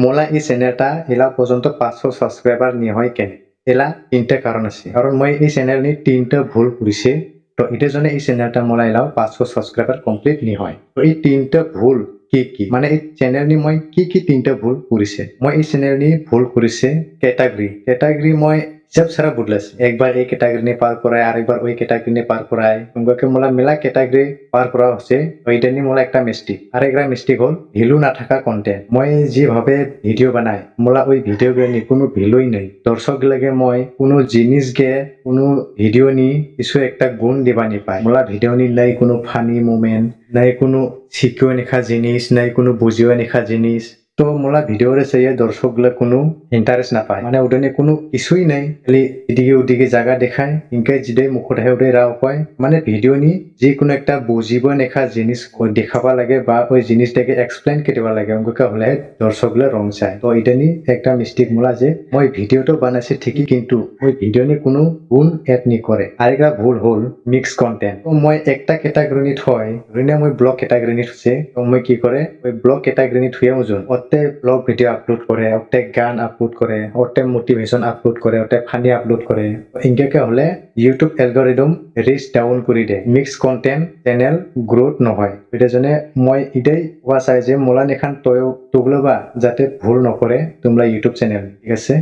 মোলা এই চ্যানেলটা এলা পর্যন্ত 500 সাবস্ক্রাইবার নিয়ে হয় কেন এলা তিনটা কারণ আছে কারণ মই এই চ্যানেল নি তিনটা ভুল করেছে তো এটার জন্য এই চ্যানেলটা মোলা এলাও 500 সাবস্ক্রাইবার কমপ্লিট নি হয় তো এই তিনটা ভুল কি কি মানে এই চ্যানেল নি মই কি তিনটা ভুল করেছে মই এই চ্যানেল নি ভুল করেছে ক্যাটাগরি মই जब सारा बुडलस एक बार एक कैटेगरी ने पार कराय আরেকবার ওই ক্যাটাগরি ने पार कराय উনকে মোলা মেলা ক্যাটাগরি পার করা হচ্ছে ওইটানি মোলা একটা মিস্টেক আরেকটা মিস্টেক হল ভ্যালু না থাকা কন্টেন্ট মই যেভাবে ভিডিও বানাই মোলা ওই ভিডিও গুলি কোনো ভ্যালুই নাই দর্শক লাগে মই কোনো জিনিস গে কোনো ভিডিও নি কিছু একটা গুণ দিবা নি পায় মোলা ভিডিও নি নাই কোনো ফানি মোমেন্ট নাই কোনো শিখিও নেখা জিনিস নাই কোনো বুঝিও নেখা জিনিস তো মোলা ভিডিওরে চাইয়ে দর্শকগুলো কোনো ইন্টারেস্ট না পায় মানে ওটা কোনো কিছুই নাই খালি এদিকে ওদিকে জায়গা দেখায় ইনকে যেটা মুখত আহে ওটাই রাও কয় মানে ভিডিও নি যে কোনো একটা বুঝিব নেখা জিনিস দেখাবা লাগে বা ওই জিনিসটাকে এক্সপ্লেন কেটিবা লাগে অঙ্ককে হলে দর্শকগুলো রং চায় তো এটা নি একটা মিস্টেক মোলা যে মই ভিডিওটা বানাইছি ঠিকই কিন্তু ওই ভিডিও নি কোনো গুণ এড নি করে আরেকটা ভুল হল মিক্স কন্টেন্ট তো মই একটা ক্যাটাগরি নিত হয় রিনা মই ব্লগ ক্যাটাগরি নিত হচ্ছে তো মই কি করে ওই ব্লগ ক্যাটাগরি নিত হয়ে ওজন ওতে ব্লগ ভিডিও আপলোড করে ওতে গান আপলোড করে ওতে মোটিভেশন আপলোড করে ওতে ফানি আপলোড করে ইনকে হলে ইউটিউব অ্যালগরিদম রিচ ডাউন করে দেয় মিক্স কন্টেন্ট চ্যানেল গ্রোথ নহয় এটার জন্য মই এটাই ওয়া চাই যে মোলা নেখান তৈও তোগলবা যাতে ভুল নকরে তোমরা ইউটিউব চ্যানেল ঠিক আছে।